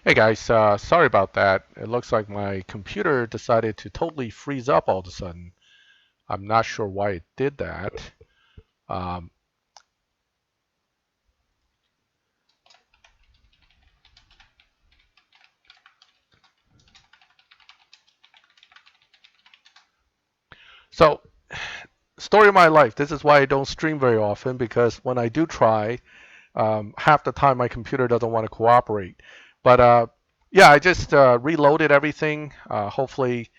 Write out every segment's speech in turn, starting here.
Hey guys, sorry about that. It looks like my computer decided to totally freeze up all of a sudden. I'm not sure why it did that. Um, so, story of my life. This is why I don't stream very often because when I do try, half the time my computer doesn't want to cooperate. But yeah, I just reloaded everything. Hopefully,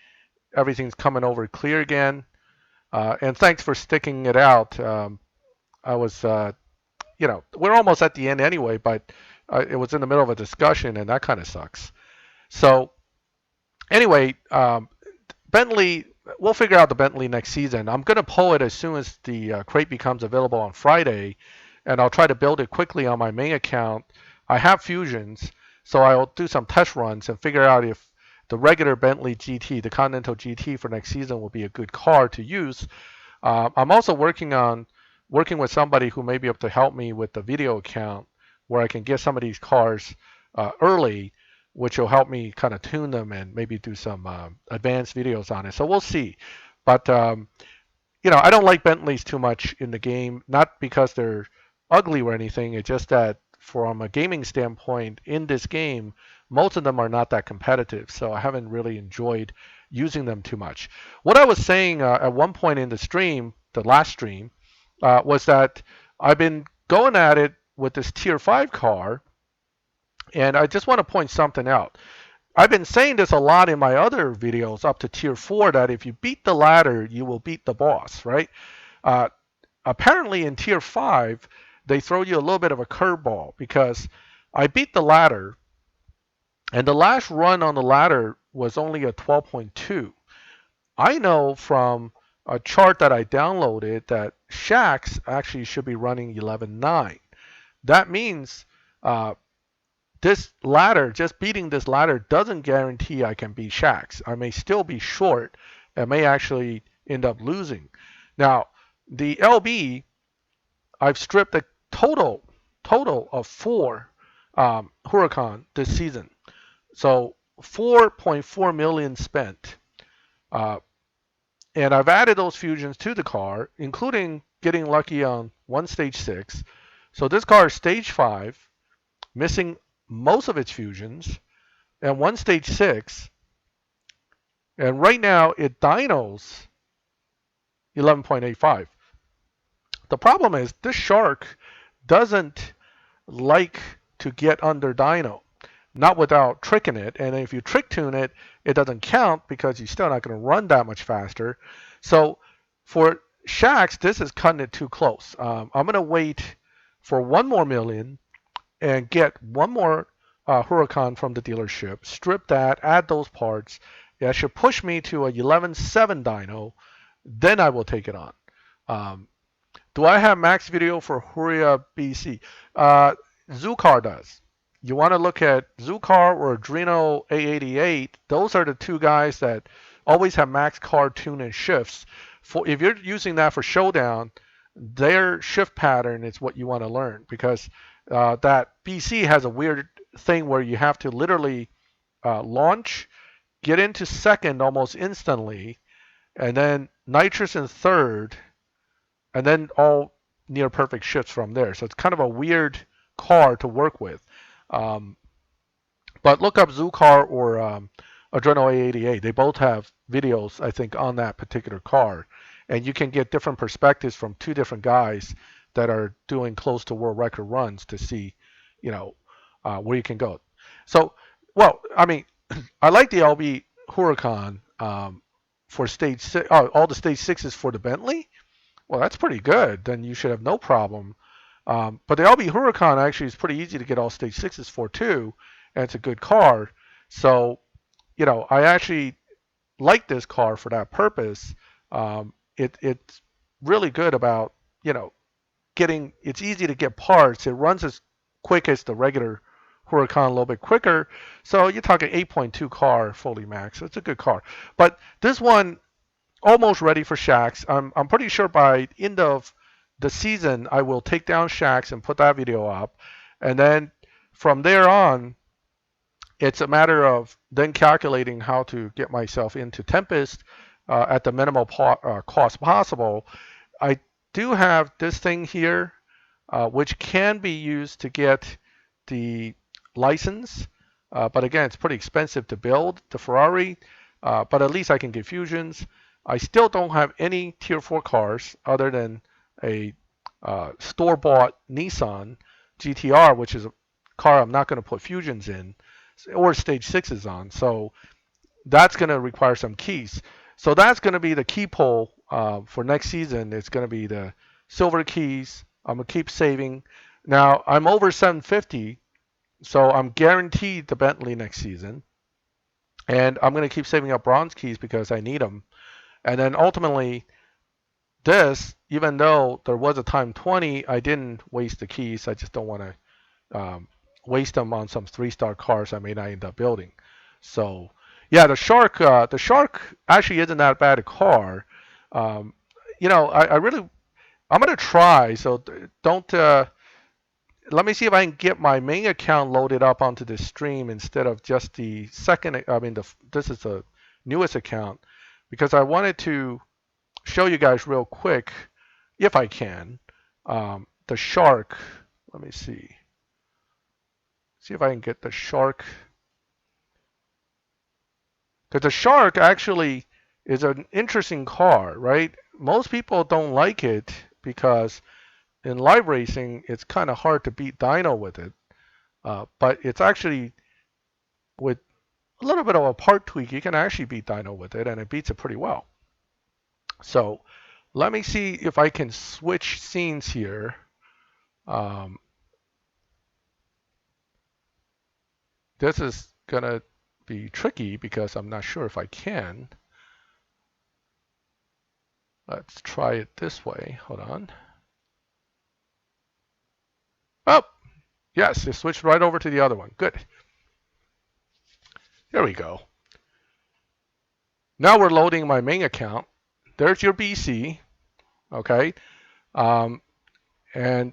everything's coming over clear again. And thanks for sticking it out. I was we're almost at the end anyway, but it was in the middle of a discussion, and that kind of sucks. So anyway, Bentley, we'll figure out the Bentley next season. I'm gonna pull it as soon as the crate becomes available on Friday, and I'll try to build it quickly on my main account. I have Fusions, so I'll do some test runs and figure out if the regular Bentley GT, the Continental GT for next season, will be a good car to use. I'm also working with somebody who may be able to help me with the video account where I can get some of these cars early, which will help me kind of tune them and maybe do some advanced videos on it. So we'll see. But I don't like Bentleys too much in the game, not because they're ugly or anything. It's just that from a gaming standpoint, in this game, most of them are not that competitive. So I haven't really enjoyed using them too much. What I was saying at one point in the stream, the last stream, was that I've been going at it with this Tier 5 car, and I just want to point something out. I've been saying this a lot in my other videos up to Tier 4 that if you beat the ladder, you will beat the boss, right? Uh, Apparently in Tier 5, they throw you a little bit of a curveball because I beat the ladder, and the last run on the ladder was only a 12.2. I know from a chart that I downloaded that Shacks actually should be running 11.9. That means this ladder, just beating this ladder, doesn't guarantee I can beat Shacks. I may still be short and may actually end up losing. Now, the LB, I've stripped a total of 4 Huracan this season. So 4.4 million spent. Uh, And I've added those fusions to the car, including getting lucky on one stage 6. So this car is stage 5, missing most of its fusions, and one stage 6. And right now it dynos 11.85. The problem is this shark doesn't like to get under dyno, not without tricking it. And if you trick tune it, it doesn't count because you're still not going to run that much faster. So for Shacks, this is cutting it too close. I'm going to wait for 1 more million and get one more Huracan from the dealership, strip that, add those parts. That should push me to a 11.7 dyno. Then I will take it on. Do I have max video for Huria BC? Zoocar does. You want to look at Zoocar or Adreno A88. Those are the two guys that always have max car tune and shifts. If you're using that for Showdown, their shift pattern is what you want to learn because that BC has a weird thing where you have to literally launch, get into second almost instantly, and then nitrous in third, and then all near perfect shifts from there. So it's kind of a weird car to work with. But look up Zoocar or Adreno A88. They both have videos, I think, on that particular car. And you can get different perspectives from two different guys that are doing close to world record runs to see, where you can go. So, well, I mean, I like the LB Huracan for stage 6. Oh, all the stage 6s for the Bentley? Well, that's pretty good. Then you should have no problem. But the LB Huracan actually is pretty easy to get all stage 6s for too, and it's a good car. So, I actually like this car for that purpose. It's really good about, it's easy to get parts. It runs as quick as the regular Huracan, a little bit quicker. So you're talking 8.2 car fully max. So it's a good car. But this one, almost ready for Shacks. I'm pretty sure by end of the season, I will take down Shacks and put that video up. And then from there on, it's a matter of then calculating how to get myself into Tempest at the minimal cost possible. I do have this thing here, which can be used to get the license, but again, it's pretty expensive to build the Ferrari, but at least I can get fusions. I still don't have any Tier 4 cars other than a store-bought Nissan GTR, which is a car I'm not going to put fusions in, or stage 6s on. So that's going to require some keys. So that's going to be the key pull for next season. It's going to be the silver keys. I'm going to keep saving. Now, I'm over 750, so I'm guaranteed the Bentley next season. And I'm going to keep saving up bronze keys because I need them. And then ultimately, this, even though there was a time 20, I didn't waste the keys. I just don't want to waste them on some 3-star cars I may not end up building. So, yeah, the Shark actually isn't that bad a car. You know, I'm gonna try. So don't. Let me see if I can get my main account loaded up onto this stream instead of just the second. I mean, this is the newest account because I wanted to show you guys real quick, if I can, the Shark. Let me see. See if I can get the Shark. Because the Shark actually is an interesting car, right? Most people don't like it because in live racing, it's kind of hard to beat dyno with it. But it's actually, with a little bit of a part tweak, you can actually beat dyno with it, and it beats it pretty well. So let me see if I can switch scenes here. This is going to be tricky because I'm not sure if I can. Let's try it this way. Hold on. Oh, yes, it switched right over to the other one. Good. There we go. Now we're loading my main account. There's your BC, okay? And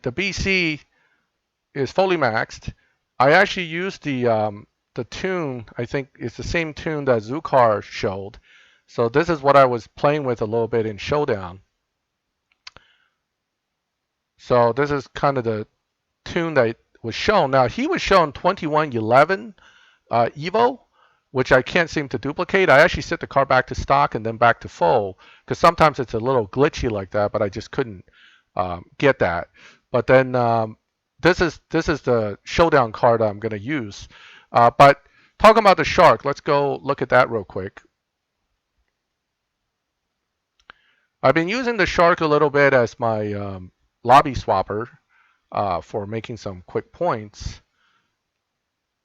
the BC is fully maxed. I actually used the tune. I think it's the same tune that Zukar showed. So this is what I was playing with a little bit in Showdown. So this is kind of the tune that was shown. Now he was shown 2111 Evo, which I can't seem to duplicate. I actually set the car back to stock and then back to full because sometimes it's a little glitchy like that, but I just couldn't get that. But then this is the Showdown card I'm going to use. But talking about the Shark, let's go look at that real quick. I've been using the Shark a little bit as my lobby swapper for making some quick points.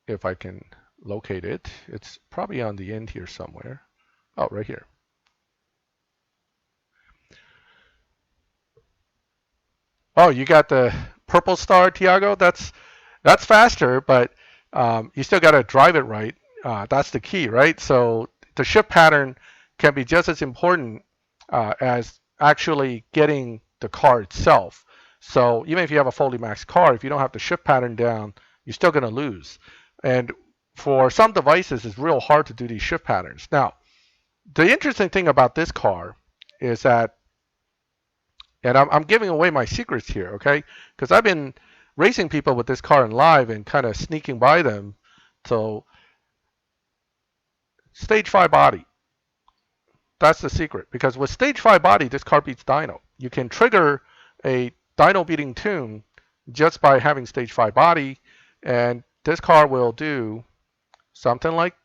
If I can locate it, it's probably on the end here somewhere. Oh, right here. Oh, you got the purple star, Tiago. That's faster, but you still got to drive it right. That's the key, right? So the shift pattern can be just as important as actually getting the car itself. So even if you have a fully maxed car, if you don't have the shift pattern down, you're still going to lose. And for some devices, it's real hard to do these shift patterns. Now, the interesting thing about this car is that, and I'm giving away my secrets here, okay? Because I've been racing people with this car in live and kind of sneaking by them. So stage 5 body, that's the secret. Because with stage 5 body, this car beats dyno. You can trigger a dyno beating tune just by having stage 5 body, and this car will do something like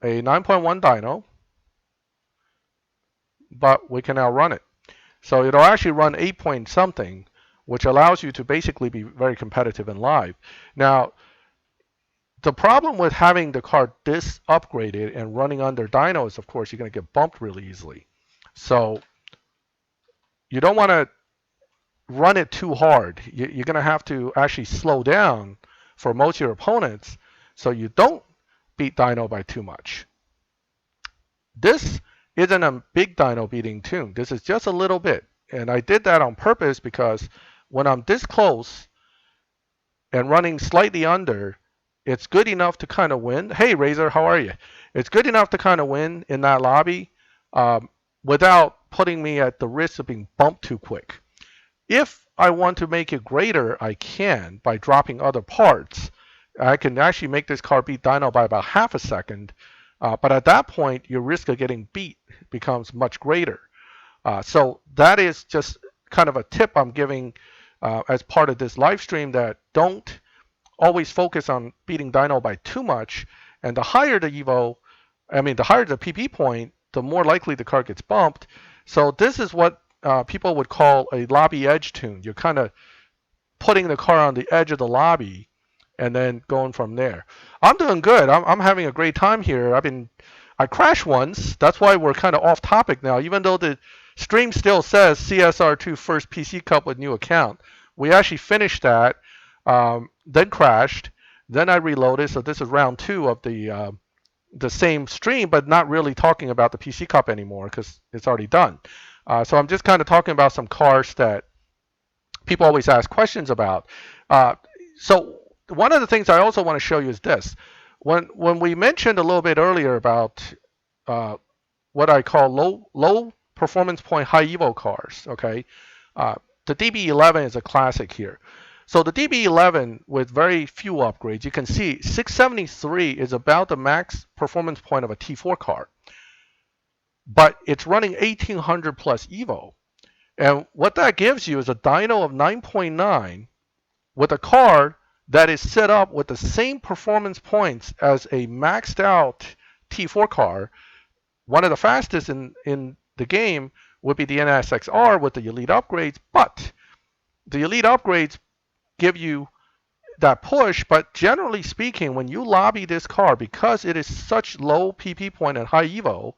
a 9.1 dyno, but we can now run it. So it'll actually run 8 point something, which allows you to basically be very competitive in live. Now, the problem with having the car this upgraded and running under dyno is, of course, you're going to get bumped really easily. So you don't want to run it too hard. You're going to have to actually slow down for most of your opponents so you don't beat dyno by too much. This isn't a big dyno beating tune. This is just a little bit. And I did that on purpose because when I'm this close and running slightly under, it's good enough to kind of win. Hey, Razor, how are you? It's good enough to kind of win in that lobby without putting me at the risk of being bumped too quick. If I want to make it greater, I can by dropping other parts. I can actually make this car beat dyno by about half a second, but at that point, your risk of getting beat becomes much greater. So that is just kind of a tip I'm giving as part of this live stream, that don't always focus on beating dyno by too much. And the higher the the higher the PP point, the more likely the car gets bumped. So this is what people would call a lobby edge tune. You're kind of putting the car on the edge of the lobby and then going from there. I'm doing good. I'm having a great time here. I crashed once. That's why we're kind of off topic now, even though the stream still says CSR2 First PC Cup with new account. We actually finished that, then crashed, then I reloaded. So this is round 2 of the same stream, but not really talking about the PC Cup anymore because it's already done. So I'm just kind of talking about some cars that people always ask questions about. So one of the things I also want to show you is this. When we mentioned a little bit earlier about what I call low performance point high evo cars, okay, the DB11 is a classic here. So the DB11 with very few upgrades, you can see 673 is about the max performance point of a T4 car, but it's running 1800 plus evo. And what that gives you is a dyno of 9.9 with a car that is set up with the same performance points as a maxed out T4 car. One of the fastest in the game would be the NSXR with the elite upgrades, but the elite upgrades give you that push. But generally speaking, when you lobby this car, because it is such low PP point and high evo,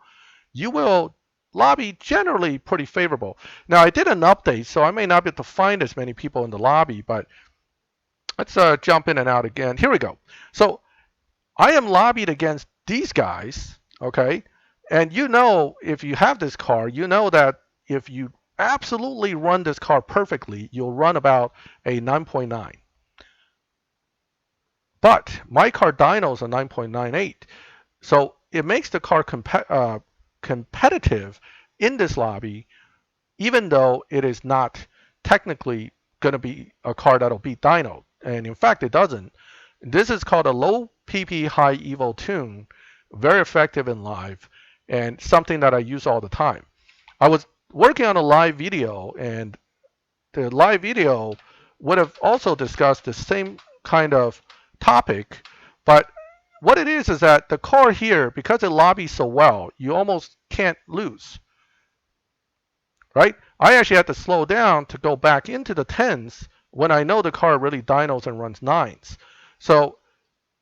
you will lobby generally pretty favorable. Now, I did an update, so I may not be able to find as many people in the lobby, but let's jump in and out again. Here we go. So I am lobbied against these guys, okay? And you know, if you have this car, you know that if you absolutely run this car perfectly, you'll run about a 9.9. But my car dynos are 9.98. So it makes the car competitive in this lobby, even though it is not technically going to be a car that'll beat dyno. And in fact, it doesn't. This is called a low PP high evo tune, very effective in live, and something that I use all the time. I was working on a live video, and the live video would have also discussed the same kind of topic, but what it is that the car here, because it lobbies so well, you almost can't lose, right? I actually had to slow down to go back into the 10s when I know the car really dynos and runs 9s. So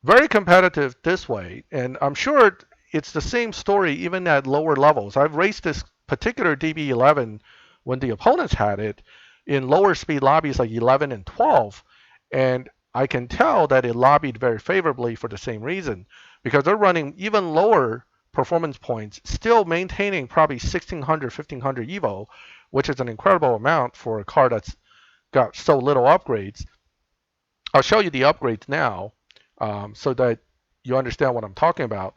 very competitive this way, and I'm sure it's the same story even at lower levels. I've raced this particular DB11 when the opponents had it in lower speed lobbies like 11 and 12, and I can tell that it lobbied very favorably for the same reason, because they're running even lower performance points, still maintaining probably 1600, 1500 evo, which is an incredible amount for a car that's got so little upgrades. I'll show you the upgrades now so that you understand what I'm talking about.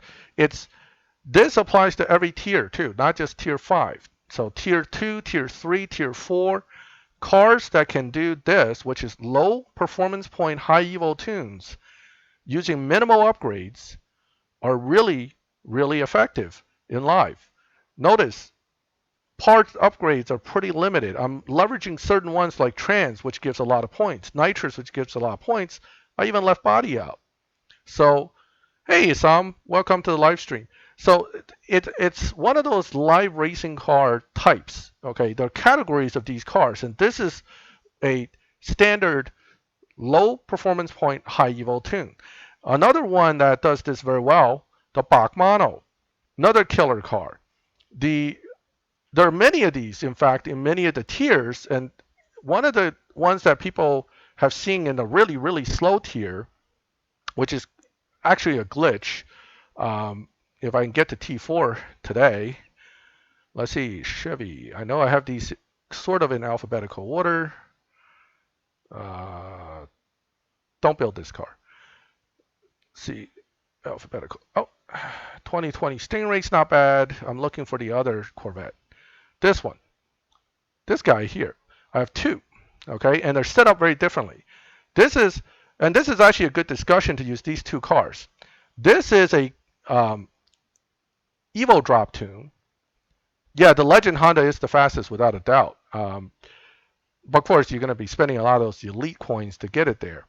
This applies to every tier too, not just tier 5. So tier 2, tier 3, tier 4, cars that can do this, which is low performance point high evo tunes using minimal upgrades, are really, really effective in live. Notice parts upgrades are pretty limited. I'm leveraging certain ones like trans, which gives a lot of points, nitrous, which gives a lot of points. I even left body out. So, hey, Sam, welcome to the live stream. So it's one of those live racing car types. Okay, there are categories of these cars, and this is a standard low performance point high evo tune. Another one that does this very well, the Bach Mono, another killer car. There are many of these, in fact, in many of the tiers, and one of the ones that people have seen in the really, really slow tier, which is actually a glitch. If I can get to T4 today, let's see, Chevy. I know I have these sort of in alphabetical order. Don't build this car. see, alphabetical. Oh, 2020 Stingray's not bad. I'm looking for the other Corvette. This one, this guy here. I have two, okay, and they're set up very differently. This is, and this is actually a good discussion to use these two cars. This is a Evo drop tune. Yeah, the Legend Honda is the fastest without a doubt. But of course, you're going to be spending a lot of those elite coins to get it there.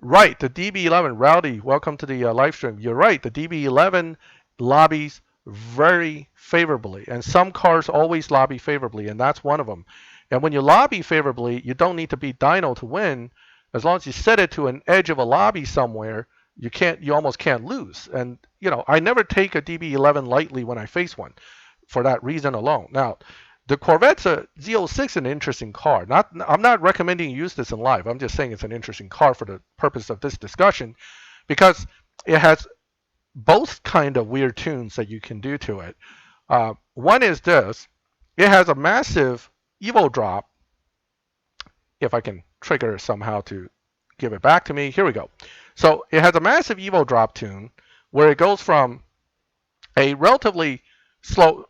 Right, the DB11, Rowdy, welcome to the live stream. You're right, the DB11 lobbies very favorably, and some cars always lobby favorably, and that's one of them. And when you lobby favorably, you don't need to beat Dyno to win. As long as you set it to an edge of a lobby somewhere, you almost can't lose. And I never take a DB11 lightly when I face one, for that reason alone. Now, the Corvette Z06 is an interesting car. I'm not recommending you use this in live. I'm just saying it's an interesting car for the purpose of this discussion, because it has both kind of weird tunes that you can do to it. One is this. It has a massive Evo drop. If I can trigger it somehow to give it back to me. Here we go. So it has a massive Evo drop tune where it goes from a relatively slow,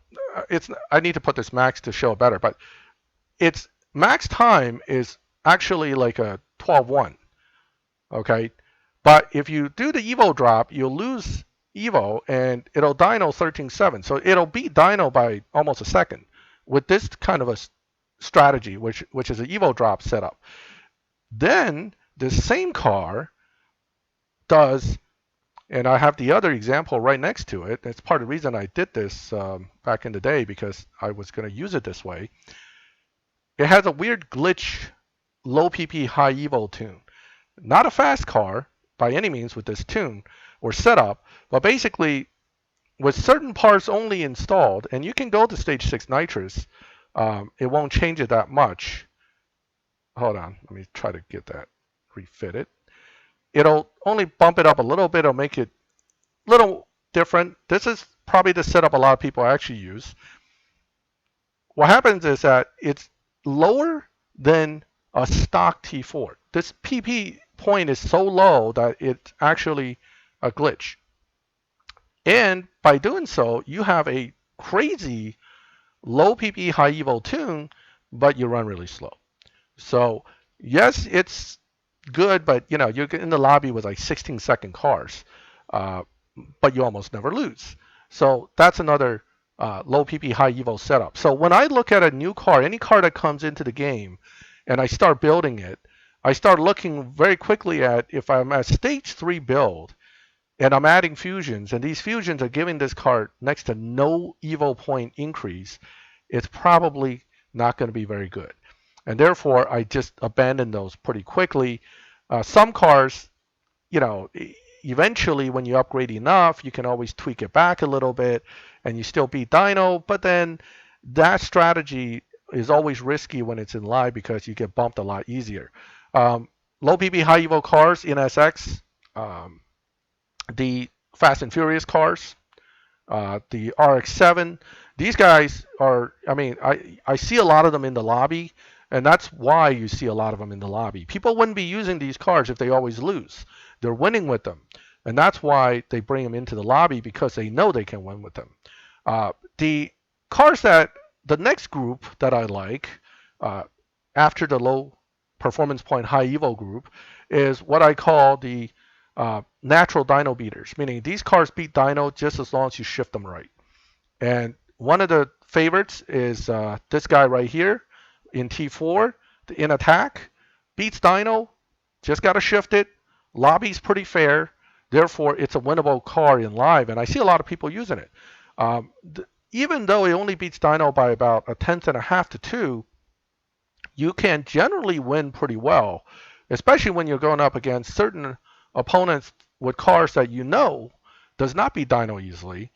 I need to put this max to show better, but its max time is actually like a 12.1, okay? But if you do the Evo drop, you'll lose Evo and it'll dyno 13.7. So it'll beat dyno by almost a second with this kind of a strategy, which is an Evo drop setup. Then the same car does, and I have the other example right next to it. It's part of the reason I did this back in the day, because I was going to use it this way. It has a weird glitch, low PP, high Evo tune. Not a fast car by any means with this tune or setup, but basically with certain parts only installed, and you can go to stage 6 nitrous, it won't change it that much. Hold on, let me try to get that, refit it. It'll only bump it up a little bit. It'll make it a little different. This is probably the setup a lot of people actually use. What happens is that it's lower than a stock T4. This PP point is so low that it's actually a glitch. And by doing so, you have a crazy low PP, high Evo tune, but you run really slow. So yes, it's good, but you're in the lobby with like 16-second cars, but you almost never lose. So that's another low PP, high Evo setup. So when I look at a new car, any car that comes into the game, and I start building it, I start looking very quickly at if I'm at stage 3 build, and I'm adding fusions, and these fusions are giving this car next to no Evo point increase, it's probably not going to be very good. And therefore, I just abandon those pretty quickly. Some cars, eventually when you upgrade enough, you can always tweak it back a little bit, and you still beat dyno, but then that strategy is always risky when it's in live because you get bumped a lot easier. Low PP, high Evo cars in SX, the Fast and Furious cars, the RX-7, these guys are, I see a lot of them in the lobby, and that's why you see a lot of them in the lobby. People wouldn't be using these cars if they always lose. They're winning with them, and that's why they bring them into the lobby, because they know they can win with them. The cars the next group that I like, after the low performance point, high Evo group, is what I call the natural dyno beaters, meaning these cars beat dyno just as long as you shift them right. And one of the favorites is this guy right here in T4, in attack, beats dyno, just got to shift it, lobby's pretty fair, therefore it's a winnable car in live, and I see a lot of people using it. Even though it only beats dyno by about 1/10.5 to 2, you can generally win pretty well, especially when you're going up against certain opponents with cars that does not beat dyno easily,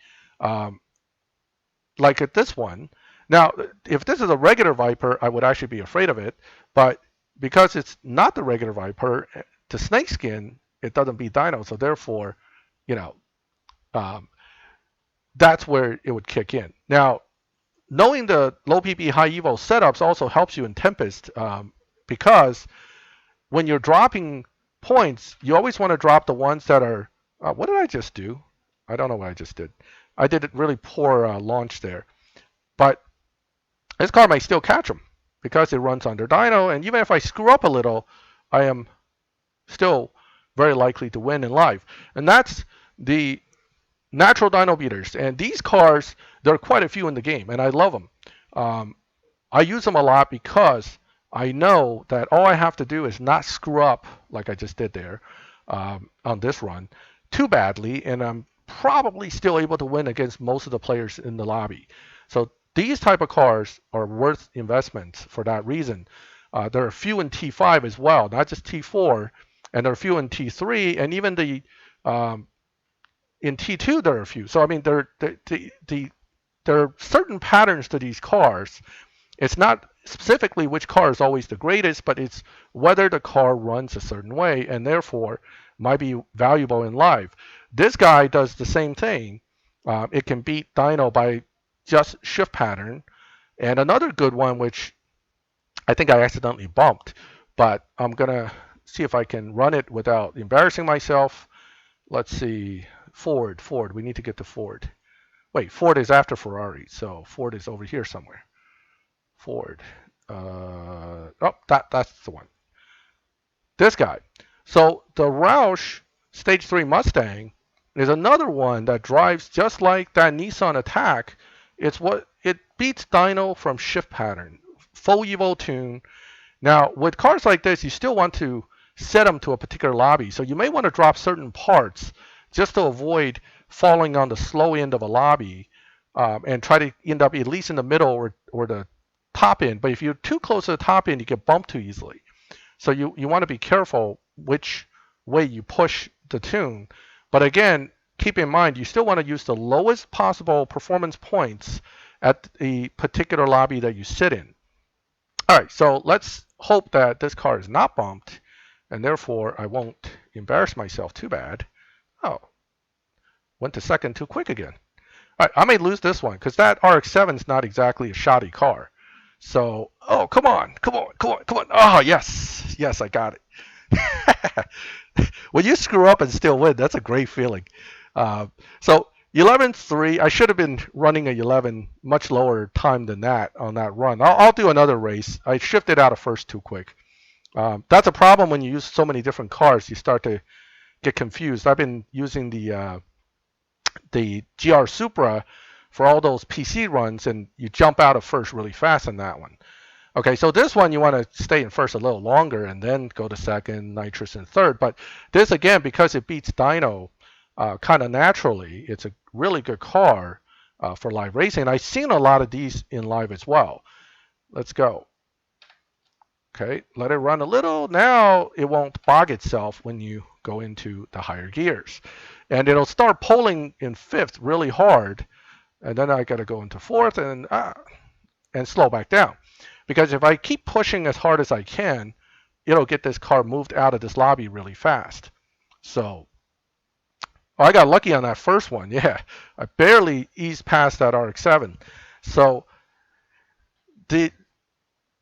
like at this one. Now, if this is a regular Viper, I would actually be afraid of it, but because it's not the regular Viper, to snakeskin, it doesn't beat dyno, so therefore, that's where it would kick in. Now, knowing the low PP, high Evo setups also helps you in Tempest, because when you're dropping points, you always want to drop the ones that are. What did I just do? I don't know what I just did. I did a really poor launch there. But this car may still catch them because it runs under dyno, and even if I screw up a little, I am still very likely to win in live. And that's the natural dyno beaters. And these cars, there are quite a few in the game, and I love them. I use them a lot because I know that all I have to do is not screw up like I just did there on this run too badly, and I'm probably still able to win against most of the players in the lobby. So these type of cars are worth investments for that reason. There are a few in T5 as well, not just T4, and there are a few in T3, and even the in T2 there are a few. So I mean, there are certain patterns to these cars. It's not specifically which car is always the greatest, but it's whether the car runs a certain way and therefore might be valuable in live. This guy does the same thing. It can beat dyno by just shift pattern. And another good one, which I think I accidentally bumped, but I'm going to see if I can run it without embarrassing myself. Let's see. Ford. We need to get to Ford. Wait, Ford is after Ferrari, so Ford is over here somewhere. Ford. That's the one. This guy. So the Roush Stage 3 Mustang is another one that drives just like that Nissan Attack. It beats dyno from shift pattern, full Evo tune. Now with cars like this, you still want to set them to a particular lobby, so you may want to drop certain parts just to avoid falling on the slow end of a lobby, and try to end up at least in the middle or the top end. But if you're too close to the top end, you get bumped too easily. So you want to be careful which way you push the tune. But again, keep in mind, you still want to use the lowest possible performance points at the particular lobby that you sit in. All right, so let's hope that this car is not bumped, and therefore I won't embarrass myself too bad. Oh, went to second too quick again. All right, I may lose this one because that RX-7 is not exactly a shoddy car. So, oh, come on. Oh, yes, I got it. When you screw up and still win, that's a great feeling. So 11.3, I should have been running a 11 much lower time than that on that run. I'll do another race. I shifted out of first too quick. That's a problem when you use so many different cars. You start to get confused. I've been using the GR Supra for all those PC runs, and you jump out of first really fast in that one. Okay, so this one you want to stay in first a little longer and then go to second, nitrous in third. But this, again, because it beats dyno kind of naturally, it's a really good car for live racing. I've seen a lot of these in live as well. Let's go. Okay, let it run a little. Now it won't bog itself when you go into the higher gears. And it'll start pulling in fifth really hard. And then I got to go into fourth and slow back down. Because if I keep pushing as hard as I can, it'll get this car moved out of this lobby really fast. So, I got lucky on that first one. Yeah, I barely eased past that RX-7. So, the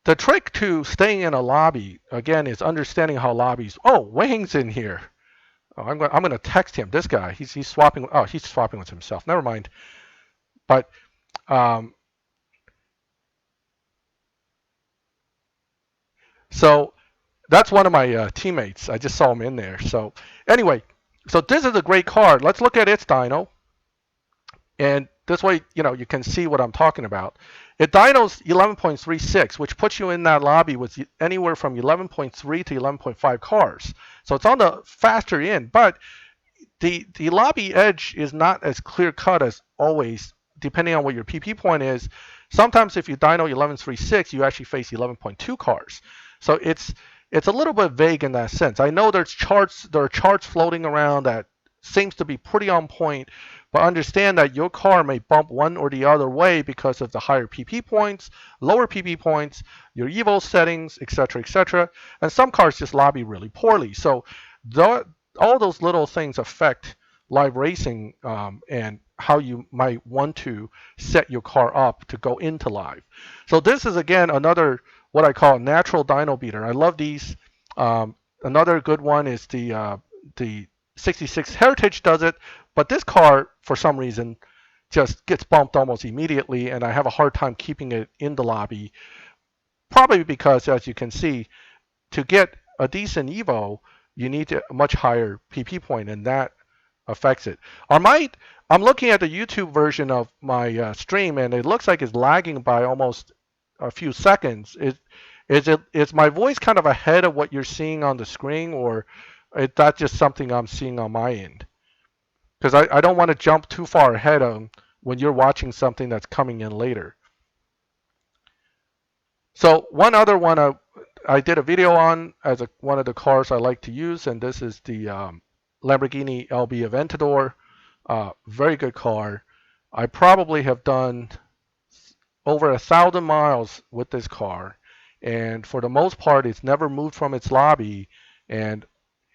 trick to staying in a lobby, again, is understanding how lobbies... Oh, Wayne's in here. Oh, I'm going to text him. This guy, he's swapping... Oh, he's swapping with himself. Never mind. But... So that's one of my teammates. I just saw him in there. So anyway, so this is a great card. Let's look at its dyno. And this way, you can see what I'm talking about. It dynos 11.36, which puts you in that lobby with anywhere from 11.3 to 11.5 cars. So it's on the faster end, but the lobby edge is not as clear cut as always, depending on what your PP point is. Sometimes if you dyno 11.36, you actually face 11.2 cars. So it's a little bit vague in that sense. I know there are charts floating around that seems to be pretty on point, but understand that your car may bump one or the other way because of the higher PP points, lower PP points, your Evo settings, etc. And some cars just lobby really poorly. So all those little things affect live racing and how you might want to set your car up to go into live. So this is, again, another what I call a natural dyno beater. I love these. Another good one is the 66 Heritage does it, but this car for some reason just gets bumped almost immediately, and I have a hard time keeping it in the lobby. Probably because, as you can see, to get a decent Evo, you need a much higher PP point, and that affects it. I'm looking at the YouTube version of my stream, and it looks like it's lagging by almost a few seconds. Is my voice kind of ahead of what you're seeing on the screen, or is that just something I'm seeing on my end? Because I don't want to jump too far ahead of when you're watching something that's coming in later. So one other one I did a video on as one of the cars I like to use, and this is the Lamborghini Lb Aventador. Very good car. I probably have done over 1,000 miles with this car, and for the most part, it's never moved from its lobby, and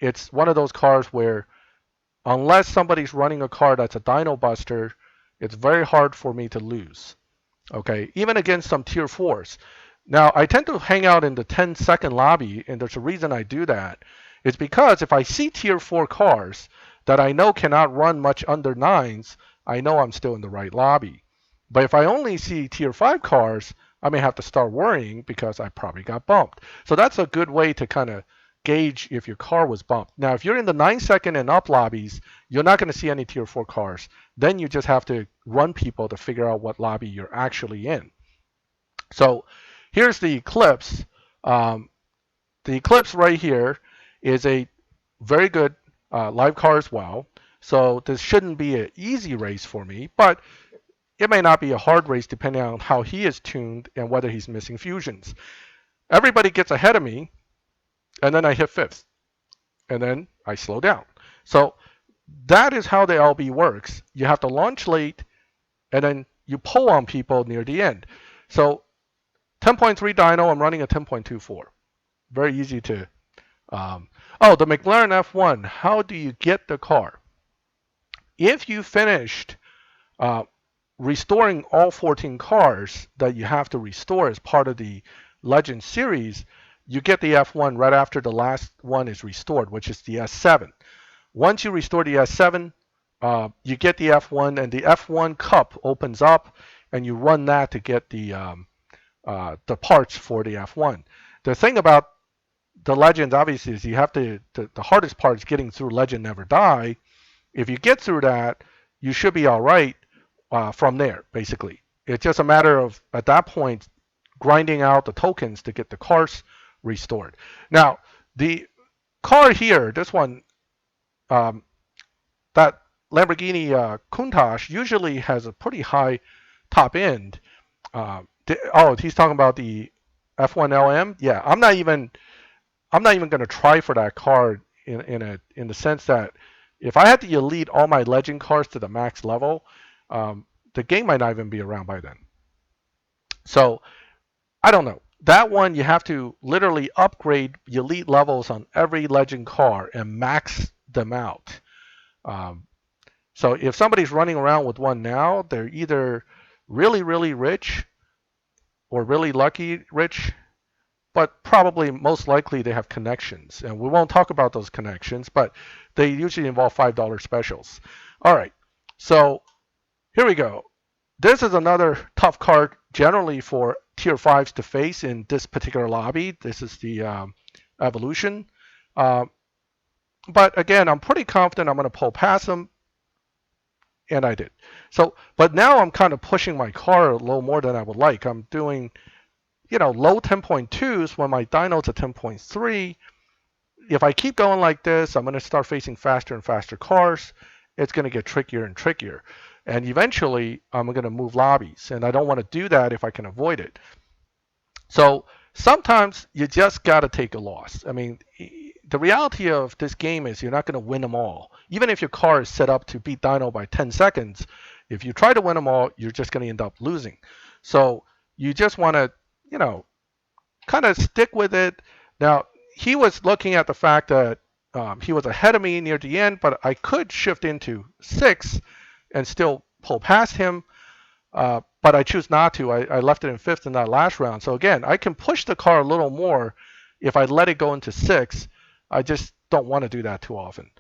it's one of those cars where unless somebody's running a car that's a dyno buster, it's very hard for me to lose. Okay, even against some tier 4s. Now, I tend to hang out in the 10-second lobby, and there's a reason I do that. It's because if I see tier 4 cars that I know cannot run much under 9s, I know I'm still in the right lobby. But if I only see tier 5 cars, I may have to start worrying because I probably got bumped. So that's a good way to kind of gauge if your car was bumped. Now, if you're in the 9-second and up lobbies, you're not going to see any tier 4 cars. Then you just have to run people to figure out what lobby you're actually in. So here's the Eclipse. The Eclipse right here is a very good live car as well. So this shouldn't be an easy race for me, but it may not be a hard race depending on how he is tuned and whether he's missing fusions. Everybody gets ahead of me, and then I hit 5th, and then I slow down. So that is how the LB works. You have to launch late, and then you pull on people near the end. So 10.3 dyno, I'm running a 10.24. Very easy to... the McLaren F1, how do you get the car? If you finished restoring all 14 cars that you have to restore as part of the Legend series, you get the F1 right after the last one is restored, which is the S7. Once you restore the S7, you get the F1, and the F1 cup opens up, and you run that to get the parts for the F1. The thing about the Legend, obviously, is you have to, the hardest part is getting through Legend Never Die. If you get through that, you should be all right from there, basically. It's just a matter of, at that point, grinding out the tokens to get the cars restored. Now, the car here, this one, that Lamborghini Countach usually has a pretty high top end. He's talking about the F1 LM. Yeah, I'm not even going to try for that car in the sense that if I had to elite all my legend cars to the max level, the game might not even be around by then. So I don't know. That one, you have to literally upgrade elite levels on every legend car and max them out. So if somebody's running around with one now, they're either really, really rich or really lucky rich, but probably most likely they have connections. And we won't talk about those connections, but they usually involve $5 specials. All right, so here we go. This is another tough card generally for tier 5s to face in this particular lobby. This is the Evolution. But again, I'm pretty confident I'm going to pull past them, and I did. So, but now I'm kind of pushing my car a little more than I would like. I'm doing, low 10.2s when my dyno's at 10.3. If I keep going like this, I'm going to start facing faster and faster cars. It's going to get trickier and trickier. And eventually, I'm going to move lobbies. And I don't want to do that if I can avoid it. So sometimes you just got to take a loss. I mean, the reality of this game is you're not going to win them all. Even if your car is set up to beat dyno by 10 seconds, if you try to win them all, you're just going to end up losing. So you just want to, kind of stick with it. Now, he was looking at the fact that he was ahead of me near the end, but I could shift into 6 and still pull past him. But I choose not to. I left it in 5th in that last round. So again, I can push the car a little more if I let it go into 6. I just don't want to do that too often.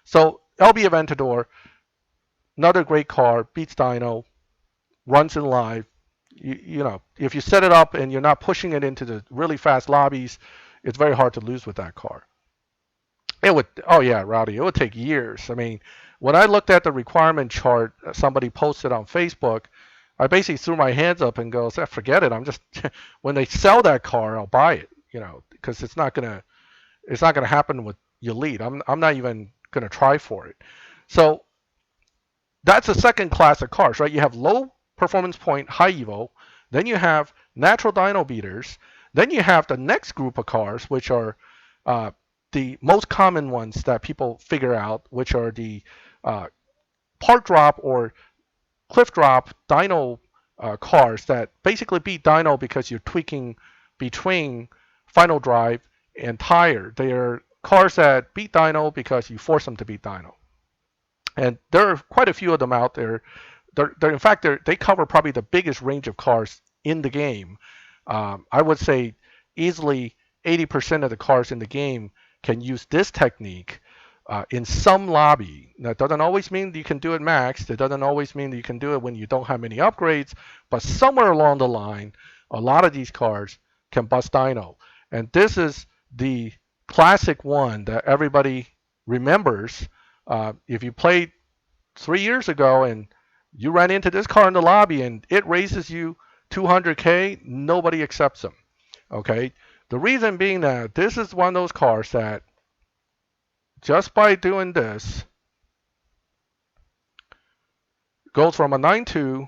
So LB Aventador, another great car, beats dyno, runs in live. You know, if you set it up and you're not pushing it into the really fast lobbies, it's very hard to lose with that car. It would, oh yeah, Rowdy, it would take years. I mean, when I looked at the requirement chart somebody posted on Facebook, I basically threw my hands up and goes, forget it. I'm just when they sell that car, I'll buy it. You know, because it's not gonna happen with Elite. I'm not even gonna try for it. So that's the second class of cars, right? You have low performance point, high evo. Then you have natural dyno beaters. Then you have the next group of cars, which are uh, the most common ones that people figure out, which are the uh, park drop or cliff drop dyno cars that basically beat dyno because you're tweaking between final drive and tire. They are cars that beat dyno because you force them to beat dyno. And there are quite a few of them out there. In fact, they cover probably the biggest range of cars in the game. I would say easily 80% of the cars in the game can use this technique in some lobby. That doesn't always mean that you can do it maxed. It doesn't always mean that you can do it when you don't have many upgrades. But somewhere along the line, a lot of these cars can bust dyno. And this is the classic one that everybody remembers. If you played 3 years ago and you ran into this car in the lobby and it raises you 200K, nobody accepts them. Okay? The reason being that this is one of those cars that just by doing this goes from a 9.2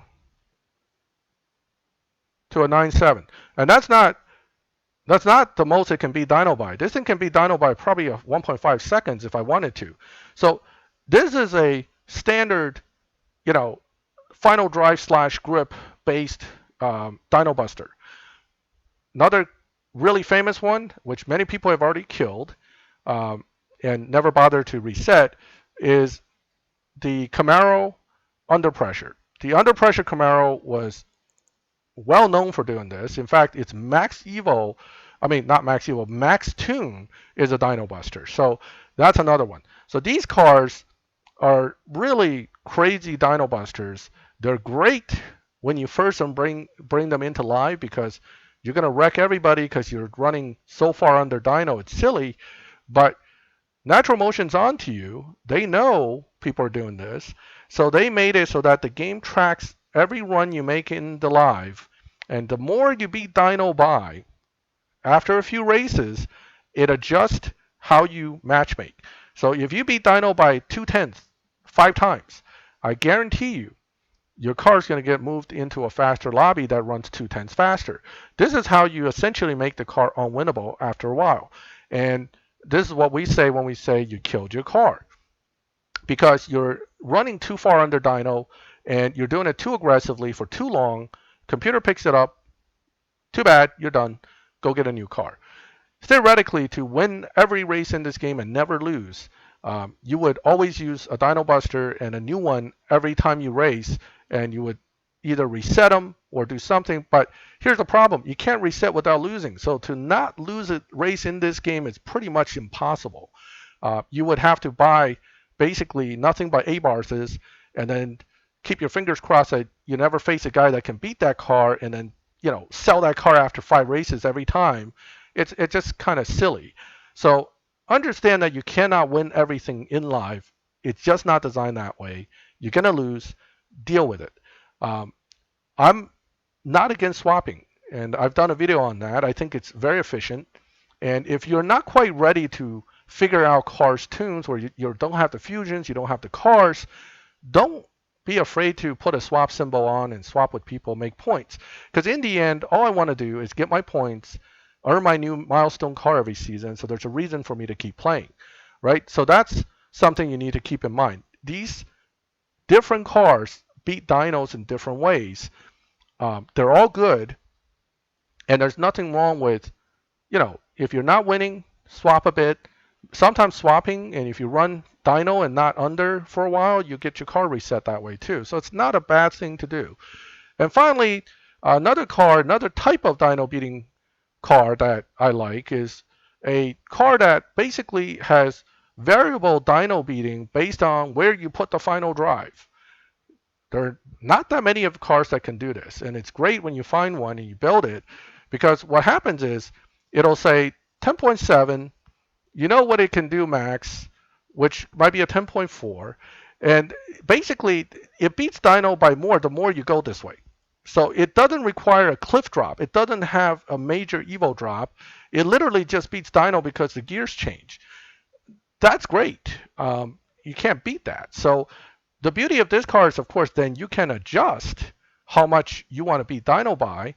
to a 9.7. And that's not the most it can be dyno by. This thing can be dyno by probably 1.5 seconds if I wanted to. So this is a standard, you know, final drive slash grip based dyno buster. Another really famous one, which many people have already killed and never bothered to reset, is the Camaro under pressure. The under pressure Camaro was well known for doing this. In fact, its Max Evo, I mean, not Max Evo, Max Tune is a dyno buster. So that's another one. So these cars are really crazy dyno busters. They're great when you first bring them into live because you're going to wreck everybody because you're running so far under dyno. It's silly, but Natural Motion's onto you. They know people are doing this. So they made it so that the game tracks every run you make in the live. And the more you beat dyno by, after a few races, it adjusts how you matchmake. So if you beat dyno by 0.2, 5 times, I guarantee you, your car is going to get moved into a faster lobby that runs 0.2 faster. This is how you essentially make the car unwinnable after a while. And this is what we say when we say you killed your car. Because you're running too far under dyno and you're doing it too aggressively for too long, computer picks it up, too bad, you're done, go get a new car. Theoretically, to win every race in this game and never lose, you would always use a dyno buster and a new one every time you race, and you would either reset them or do something. But here's the problem. You can't reset without losing. So to not lose a race in this game is pretty much impossible. You would have to buy basically nothing but A-bars and then keep your fingers crossed that you never face a guy that can beat that car and then, you know, sell that car after 5 races every time. It's just kind of silly. So understand that you cannot win everything in live. It's just not designed that way. You're going to lose. Deal with it. I'm not against swapping, and I've done a video on that. I think it's very efficient. And if you're not quite ready to figure out cars tunes where you don't have the fusions, you don't have the cars, don't be afraid to put a swap symbol on and swap with people, make points. Because in the end, all I want to do is get my points, earn my new milestone car every season, so there's a reason for me to keep playing, right? So that's something you need to keep in mind. These different cars beat dynos in different ways. They're all good, and there's nothing wrong with, you know, if you're not winning, swap a bit. Sometimes swapping, and if you run dyno and not under for a while, you get your car reset that way too. So it's not a bad thing to do. And finally, another type of dyno beating car that I like is a car that basically has variable dyno beating based on where you put the final drive. There are not that many of cars that can do this, and it's great when you find one and you build it, because what happens is it'll say 10.7, you know what it can do max, which might be a 10.4, and basically it beats dyno by more the more you go this way. So it doesn't require a cliff drop. It doesn't have a major evo drop. It literally just beats dyno because the gears change. That's great. You can't beat that. So the beauty of this car is, of course, then you can adjust how much you want to beat dyno by,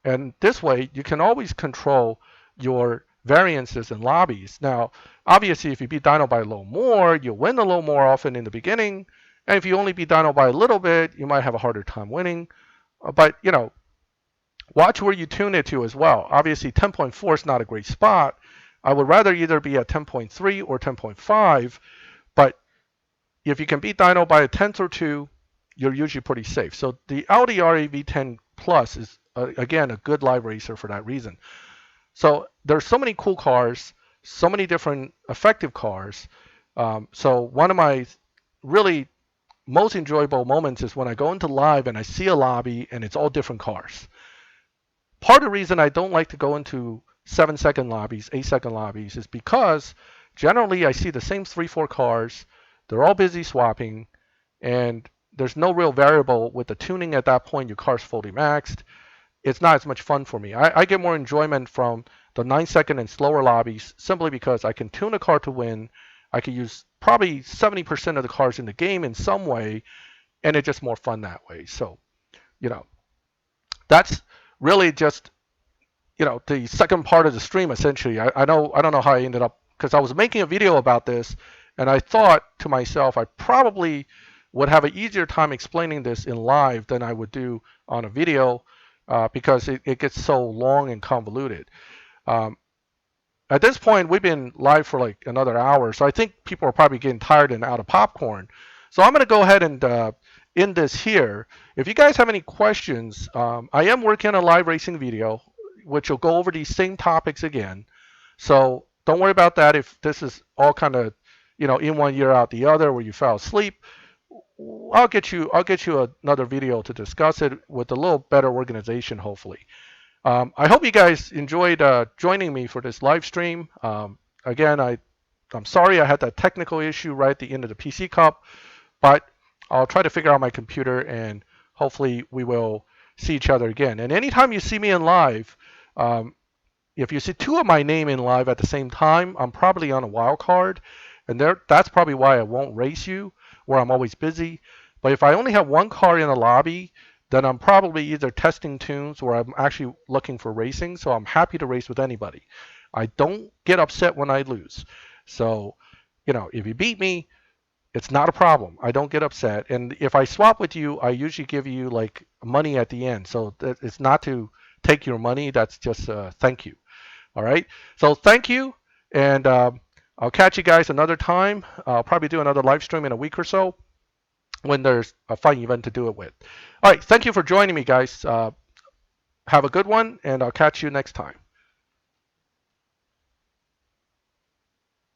and this way you can always control your variances in lobbies. Now, obviously, if you beat dyno by a little more, you'll win a little more often in the beginning, and if you only beat dyno by a little bit, you might have a harder time winning. But watch where you tune it to as well. Obviously, 10.4 is not a great spot. I would rather either be at 10.3 or 10.5, but if you can beat dyno by a tenth or two, you're usually pretty safe. So the Audi RA V10 Plus is, again, a good live racer for that reason. So there's so many cool cars, so many different effective cars. So one of my really most enjoyable moments is when I go into live and I see a lobby and it's all different cars. Part of the reason I don't like to go into 7-second lobbies, 8-second lobbies is because generally I see the same 3-4 cars. They're all busy swapping, and there's no real variable with the tuning at that point. Your car's fully maxed. It's not as much fun for me. I get more enjoyment from the 9-second and slower lobbies simply because I can tune a car to win. I can use probably 70% of the cars in the game in some way, and it's just more fun that way. So, that's really just the second part of the stream essentially. I don't know how I ended up, because I was making a video about this, and I thought to myself I probably would have an easier time explaining this in live than I would do on a video, because it gets so long and convoluted. At this point, we've been live for like another hour, so I think people are probably getting tired and out of popcorn. So I'm going to go ahead and end this here. If you guys have any questions, I am working on a live racing video, which will go over these same topics again. So don't worry about that if this is all kind of, in one ear out the other, where you fell asleep. I'll get you another video to discuss it with a little better organization, hopefully. I hope you guys enjoyed joining me for this live stream. Again, I'm sorry I had that technical issue right at the end of the PC Cup, but I'll try to figure out my computer, and hopefully we will see each other again. And anytime you see me in live, if you see two of my name in live at the same time, I'm probably on a wild card, and that's probably why I won't race you, where I'm always busy. But if I only have one car in a lobby, then I'm probably either testing tunes or I'm actually looking for racing, so I'm happy to race with anybody. I don't get upset when I lose. So, if you beat me, it's not a problem. I don't get upset. And if I swap with you, I usually give you like money at the end. So it's not to take your money. That's just thank you. All right. So thank you. And I'll catch you guys another time. I'll probably do another live stream in a week or so when there's a fun event to do it with. All right. Thank you for joining me, guys. Have a good one, and I'll catch you next time.